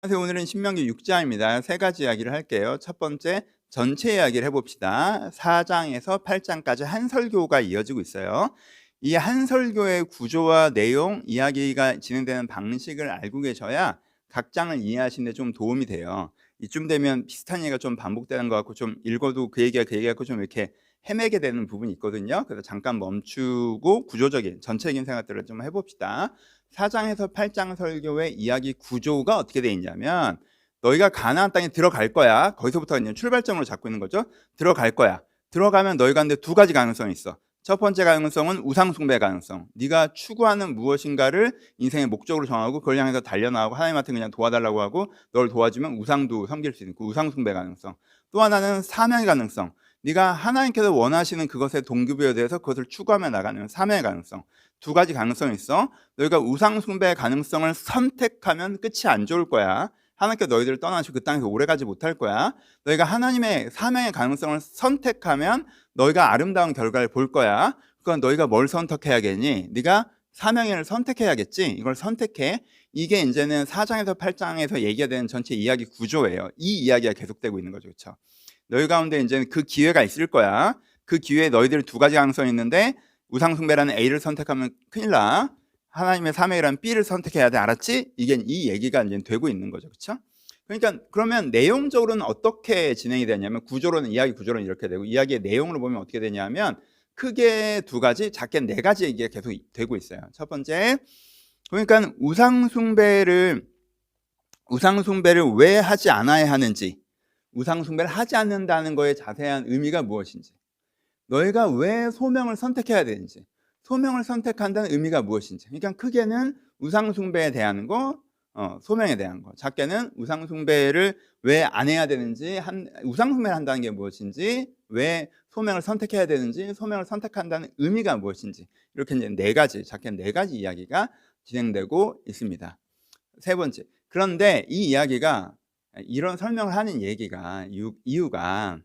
안녕하세요. 오늘은 신명기 6장입니다. 세 가지 이야기를 할게요. 첫 번째, 전체 이야기를 해봅시다. 4장에서 8장까지 한설교가 이어지고 있어요. 이 한설교의 구조와 내용, 이야기가 진행되는 방식을 알고 계셔야 각 장을 이해하시는 데 좀 도움이 돼요. 이쯤 되면 비슷한 얘기가 좀 반복되는 것 같고, 좀 읽어도 그 얘기가 같고 좀 이렇게 헤매게 되는 부분이 있거든요. 그래서 잠깐 멈추고 구조적인 전체적인 생각들을 좀 해봅시다. 4장에서 8장 설교의 이야기 구조가 어떻게 돼 있냐면, 너희가 가나안 땅에 들어갈 거야. 거기서부터 이제 출발점으로 잡고 있는 거죠. 들어갈 거야. 들어가면 너희가 근데 두 가지 가능성이 있어. 첫 번째 가능성은 우상 숭배 가능성. 네가 추구하는 무엇인가를 인생의 목적으로 정하고 그걸 향해서 달려나가고 하나님한테 그냥 도와달라고 하고 널 도와주면 우상도 섬길 수 있는 그 우상 숭배 가능성. 또 하나는 사명의 가능성. 네가 하나님께서 원하시는 그것의 동기부여에 대해서 그것을 추구하며 나가는 사명의 가능성. 두 가지 가능성이 있어. 너희가 우상 숭배의 가능성을 선택하면 끝이 안 좋을 거야. 하나님께 너희들을 떠나시고 그 땅에서 오래 가지 못할 거야. 너희가 하나님의 사명의 가능성을 선택하면 너희가 아름다운 결과를 볼 거야. 그건 너희가 뭘 선택해야겠니? 네가 사명을 선택해야겠지. 이걸 선택해. 이게 이제는 4장에서 8장에서 얘기가 되는 전체 이야기 구조예요. 이 이야기가 계속되고 있는 거죠. 그렇죠? 너희 가운데 이제 그 기회가 있을 거야. 그 기회에 너희들 두 가지 가능성이 있는데 우상 숭배라는 A를 선택하면 큰일 나. 하나님의 사명이라는 B를 선택해야 돼. 알았지? 이게 이 얘기가 이제 되고 있는 거죠. 그렇죠? 그러니까 그러면 내용적으로는 어떻게 진행이 되냐면, 구조로는 이야기 구조로는 이렇게 되고, 이야기의 내용으로 보면 어떻게 되냐면 크게 두 가지, 작게 네 가지 얘기가 계속 되고 있어요. 첫 번째, 그러니까 우상 숭배를 왜 하지 않아야 하는지, 우상 숭배를 하지 않는다는 거에 자세한 의미가 무엇인지, 너희가 왜 소명을 선택해야 되는지, 소명을 선택한다는 의미가 무엇인지. 그러니까 크게는 우상 숭배에 대한 거, 소명에 대한 거. 작게는 우상 숭배를 왜 안 해야 되는지, 우상 숭배를 한다는 게 무엇인지, 왜 소명을 선택해야 되는지, 소명을 선택한다는 의미가 무엇인지. 이렇게 이제 네 가지, 작게는 네 가지 이야기가 진행되고 있습니다. 세 번째, 그런데 이 이야기가, 이런 설명을 하는 얘기가 이유가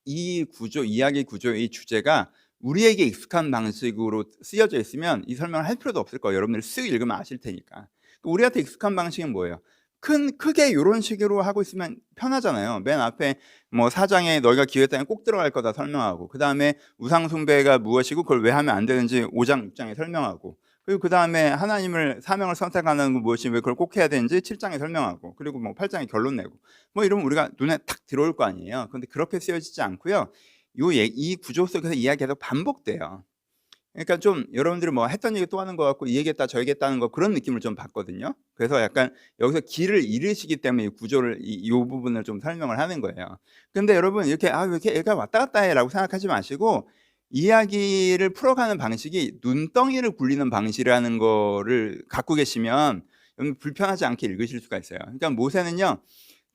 이 구조, 이야기 구조의 이 주제가 우리에게 익숙한 방식으로 쓰여져 있으면 이 설명을 할 필요도 없을 거예요. 여러분들이 쓱 읽으면 아실 테니까. 우리한테 익숙한 방식은 뭐예요? 크게 이런 식으로 하고 있으면 편하잖아요. 맨 앞에 뭐 4장에 너희가 기회 땅에 꼭 들어갈 거다 설명하고, 그 다음에 우상 숭배가 무엇이고 그걸 왜 하면 안 되는지 5장 6장에 설명하고, 그리고 그 다음에 하나님을 사명을 선택하는 건 무엇이, 왜 그걸 꼭 해야 되는지 7장에 설명하고, 그리고 뭐 8장에 결론 내고, 뭐 이러면 우리가 눈에 탁 들어올 거 아니에요. 그런데 그렇게 쓰여지지 않고요. 이 구조 속에서 이야기가 계속 반복돼요. 그러니까 좀 여러분들이 뭐 했던 얘기 또 하는 것 같고, 이 얘기했다 저 얘기했다는 거, 그런 느낌을 좀 받거든요. 그래서 약간 여기서 길을 잃으시기 때문에 이 구조를, 이 부분을 좀 설명을 하는 거예요. 근데 여러분 이렇게 왜 이렇게 얘가 왔다 갔다 해라고 생각하지 마시고, 이야기를 풀어가는 방식이 눈덩이를 굴리는 방식이라는 거를 갖고 계시면 여러분 불편하지 않게 읽으실 수가 있어요. 그러니까 모세는요,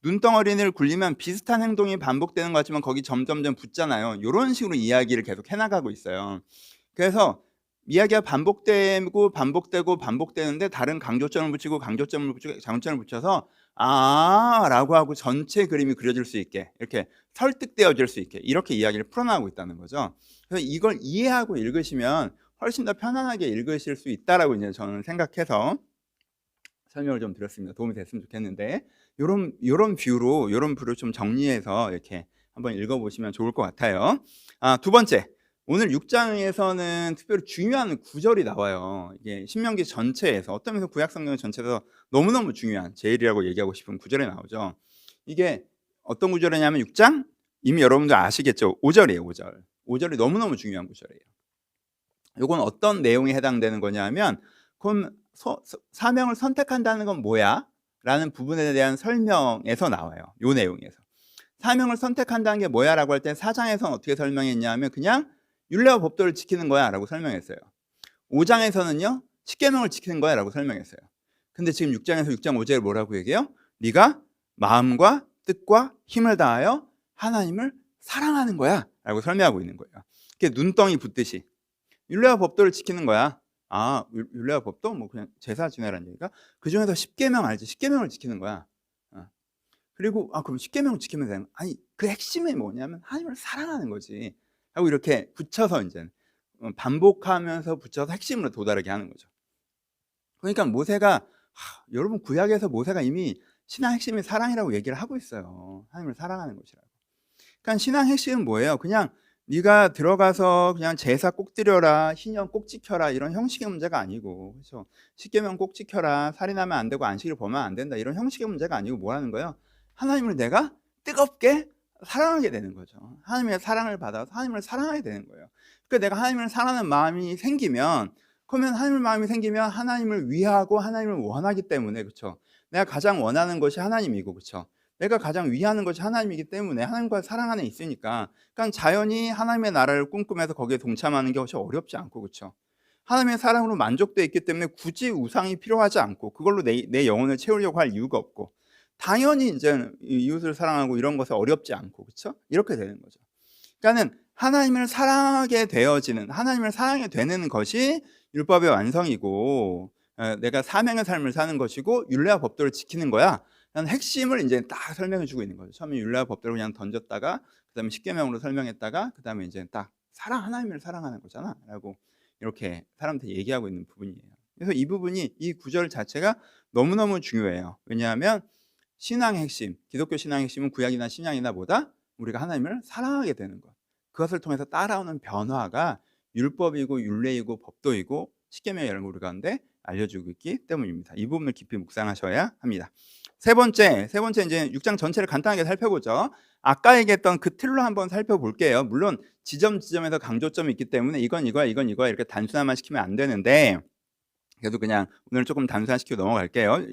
눈덩어리를 굴리면 비슷한 행동이 반복되는 것 같지만 거기 점점점 붙잖아요. 이런 식으로 이야기를 계속 해나가고 있어요. 그래서 이야기가 반복되는데 다른 강조점을 붙이고 장점을 붙여서 라고 하고 전체 그림이 그려질 수 있게, 이렇게 설득되어질 수 있게 이렇게 이야기를 풀어나가고 있다는 거죠. 그래서 이걸 이해하고 읽으시면 훨씬 더 편안하게 읽으실 수 있다라고 이제 저는 생각해서 설명을 좀 드렸습니다. 도움이 됐으면 좋겠는데, 요런 뷰로 좀 정리해서 이렇게 한번 읽어보시면 좋을 것 같아요. 두 번째, 오늘 6장에서는 특별히 중요한 구절이 나와요. 이게 신명기 전체에서, 어떤 면에서 구약성경 전체에서 너무너무 중요한, 제일이라고 얘기하고 싶은 구절이 나오죠. 이게 어떤 구절이냐면 6장, 이미 여러분들 아시겠죠? 5절이에요. 5절. 5절이 너무너무 중요한 구절이에요. 이건 어떤 내용에 해당되는 거냐면, 그럼 사명을 선택한다는 건 뭐야? 라는 부분에 대한 설명에서 나와요. 이 내용에서. 사명을 선택한다는 게 뭐야? 라고 할 때 4장에서는 어떻게 설명했냐면 그냥 율례와 법도를 지키는 거야 라고 설명했어요. 5장에서는요, 십계명을 지키는 거야 라고 설명했어요. 근데 지금 6장에서 6장 5절에 뭐라고 얘기해요? 네가 마음과 뜻과 힘을 다하여 하나님을 사랑하는 거야 라고 설명하고 있는 거예요. 이게 눈덩이 붙듯이 율례와 법도를 지키는 거야. 율례와 법도 뭐 그냥 제사 지내라는 얘기가, 그 중에서 십계명 알지? 십계명을 지키는 거야. 그리고 그럼 십계명을 지키면 되는 거? 아니, 그 핵심이 뭐냐면 하나님을 사랑하는 거지 하고 이렇게 붙여서 이제 반복하면서 붙여서 핵심으로 도달하게 하는 거죠. 그러니까 모세가 여러분 구약에서 모세가 이미 신앙 핵심이 사랑이라고 얘기를 하고 있어요. 하나님을 사랑하는 것이라고. 그러니까 신앙 핵심은 뭐예요? 그냥 네가 들어가서 그냥 제사 꼭 드려라, 신령 꼭 지켜라 이런 형식의 문제가 아니고, 그렇죠? 십계명 꼭 지켜라, 살인하면 안 되고 안식일 범하면 안 된다 이런 형식의 문제가 아니고 뭐라는 거예요? 하나님을 내가 뜨겁게 사랑하게 되는 거죠. 하나님의 사랑을 받아서 하나님을 사랑하게 되는 거예요. 그러니까 내가 하나님을 사랑하는 마음이 생기면, 그러면 하나님을 마음이 생기면 하나님을 위하고 하나님을 원하기 때문에, 그렇죠? 내가 가장 원하는 것이 하나님이고, 그렇죠? 내가 가장 위하는 것이 하나님이기 때문에 하나님과 사랑 안에 있으니까, 그러니까 자연히 하나님의 나라를 꿈꾸면서 거기에 동참하는 게 어렵지 않고, 그렇죠? 하나님의 사랑으로 만족되어 있기 때문에 굳이 우상이 필요하지 않고 그걸로 내 영혼을 채우려고 할 이유가 없고, 당연히 이제 이웃을 사랑하고 이런 것에 어렵지 않고, 그렇죠? 이렇게 되는 거죠. 그러니까는 하나님을 사랑하게 되어지는, 하나님을 사랑하게 되는 것이 율법의 완성이고, 내가 사명의 삶을 사는 것이고 율례와 법도를 지키는 거야. 라는 핵심을 이제 딱 설명해 주고 있는 거죠. 처음에 율례와 법도를 그냥 던졌다가 그다음에 십계명으로 설명했다가 그다음에 이제 딱 하나님을 사랑하는 거잖아라고 이렇게 사람한테 얘기하고 있는 부분이에요. 그래서 이 부분이, 이 구절 자체가 너무너무 중요해요. 왜냐하면 신앙의 핵심, 기독교 신앙의 핵심은 구약이나 신약이나 보다 우리가 하나님을 사랑하게 되는 것, 그것을 통해서 따라오는 변화가 율법이고 율례이고 법도이고 십계명이 이런 거 우리 가운데 알려주고 있기 때문입니다. 이 부분을 깊이 묵상하셔야 합니다. 세 번째 이제 6장 전체를 간단하게 살펴보죠. 아까 얘기했던 그 틀로 한번 살펴볼게요. 물론 지점에서 강조점이 있기 때문에 이건 이거야 이렇게 단순화만 시키면 안 되는데, 그래도 그냥 오늘 조금 단순화시키고 넘어갈게요.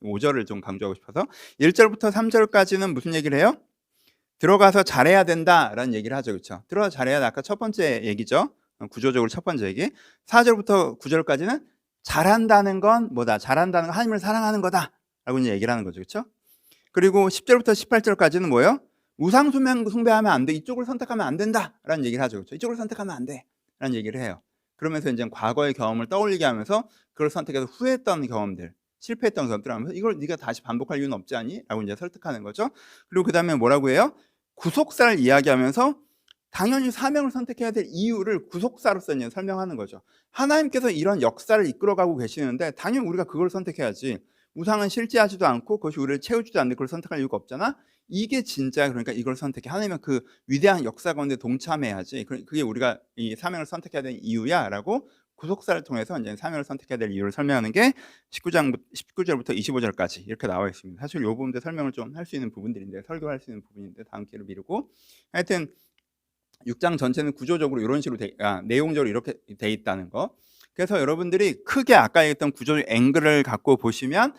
5절을 좀 강조하고 싶어서 1절부터 3절까지는 무슨 얘기를 해요? 들어가서 잘해야 된다라는 얘기를 하죠. 그렇죠? 들어가서 잘해야 돼. 아까 첫 번째 얘기죠. 구조적으로 첫 번째 얘기. 4절부터 9절까지는 잘한다는 건 뭐다? 잘한다는 건 하나님을 사랑하는 거다 라고 이제 얘기를 하는 거죠. 그렇죠? 그리고 10절부터 18절까지는 뭐예요? 우상 숭배하면 안 돼. 이쪽을 선택하면 안 된다라는 얘기를 하죠. 그렇죠? 이쪽을 선택하면 안 돼라는 얘기를 해요. 그러면서 이제 과거의 경험을 떠올리게 하면서 그걸 선택해서 후회했던 경험들, 실패했던 경험들 하면서 이걸 네가 다시 반복할 이유는 없지 않니? 라고 이제 설득하는 거죠. 그리고 그 다음에 뭐라고 해요? 구속사를 이야기하면서 당연히 사명을 선택해야 될 이유를 구속사로서 이제 설명하는 거죠. 하나님께서 이런 역사를 이끌어가고 계시는데 당연히 우리가 그걸 선택해야지. 우상은 실제하지도 않고 그것이 우리를 채우지도 않는데 그걸 선택할 이유가 없잖아. 이게 진짜, 그러니까 이걸 선택해. 하나님은 그 위대한 역사 가운데 동참해야지. 그게 우리가 이 사명을 선택해야 되는 이유야라고 구속사를 통해서 이제 사명을 선택해야 될 이유를 설명하는 게 19절부터 25절까지 이렇게 나와 있습니다. 사실 이 부분도 설명을 좀 할 수 있는 부분들인데, 설교할 수 있는 부분인데 다음 기회로 미루고, 하여튼 6장 전체는 구조적으로 이런 식으로 내용적으로 이렇게 돼 있다는 거. 그래서 여러분들이 크게 아까 얘기했던 구조적 앵글을 갖고 보시면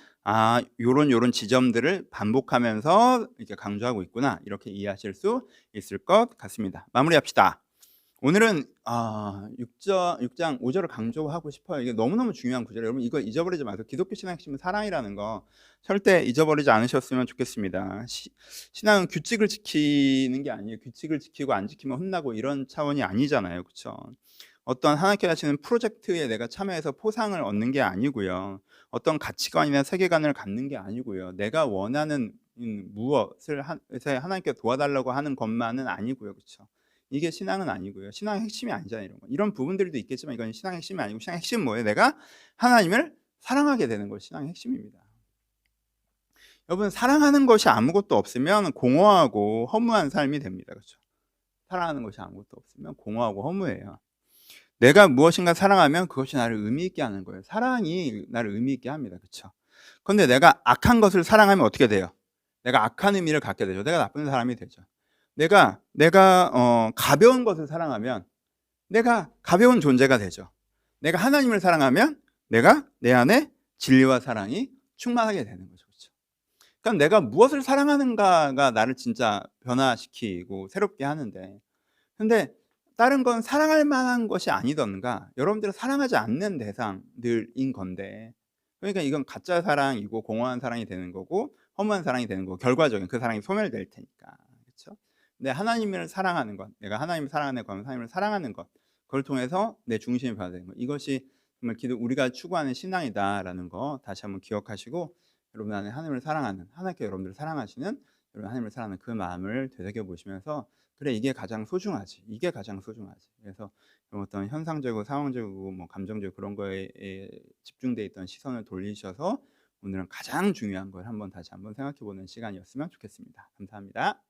요런 지점들을 반복하면서 이렇게 강조하고 있구나, 이렇게 이해하실 수 있을 것 같습니다. 마무리합시다. 오늘은 6장 5절을 강조하고 싶어요. 이게 너무너무 중요한 구절이에요. 여러분 이거 잊어버리지 마세요. 기독교 신앙의 핵심은 사랑이라는 거 절대 잊어버리지 않으셨으면 좋겠습니다. 신앙은 규칙을 지키는 게 아니에요. 규칙을 지키고 안 지키면 혼나고 이런 차원이 아니잖아요. 그렇죠? 어떤 하나님께서 하시는 프로젝트에 내가 참여해서 포상을 얻는 게 아니고요. 어떤 가치관이나 세계관을 갖는 게 아니고요. 내가 원하는 무엇을 하나님께 도와달라고 하는 것만은 아니고요. 그렇죠? 이게 신앙은 아니고요. 신앙의 핵심이 아니잖아요. 이런 부분들도 있겠지만 이건 신앙의 핵심이 아니고, 신앙의 핵심은 뭐예요? 내가 하나님을 사랑하게 되는 것이 신앙의 핵심입니다. 여러분, 사랑하는 것이 아무것도 없으면 공허하고 허무한 삶이 됩니다. 그렇죠? 사랑하는 것이 아무것도 없으면 공허하고 허무해요. 내가 무엇인가 사랑하면 그것이 나를 의미 있게 하는 거예요. 사랑이 나를 의미 있게 합니다. 그렇죠? 그런데 내가 악한 것을 사랑하면 어떻게 돼요? 내가 악한 의미를 갖게 되죠. 내가 나쁜 사람이 되죠. 내가 가벼운 것을 사랑하면 내가 가벼운 존재가 되죠. 내가 하나님을 사랑하면 내가 내 안에 진리와 사랑이 충만하게 되는 거죠. 그렇죠? 그러니까 내가 무엇을 사랑하는가가 나를 진짜 변화시키고 새롭게 하는데, 근데 다른 건 사랑할 만한 것이 아니던가 여러분들은 사랑하지 않는 대상들인 건데, 그러니까 이건 가짜 사랑이고 공허한 사랑이 되는 거고 허무한 사랑이 되는 거고, 결과적인 그 사랑이 소멸될 테니까. 그렇죠? 근데 하나님을 사랑하는 것, 내가 하나님을 사랑하는 것, 하나님을 사랑하는 것, 그걸 통해서 내 중심이 변화되는 것, 이것이 정말 우리가 추구하는 신앙이다라는 거 다시 한번 기억하시고, 여러분 안에 하나님을 사랑하는, 하나님께 여러분들을 사랑하시는 여러분 하나님을 사랑하는 그 마음을 되새겨 보시면서 '그래 이게 가장 소중하지. 이게 가장 소중하지.' 그래서 어떤 현상적이고 상황적이고 뭐 감정적 그런 거에 집중돼 있던 시선을 돌리셔서 오늘은 가장 중요한 걸 한번 다시 한번 생각해 보는 시간이었으면 좋겠습니다. 감사합니다.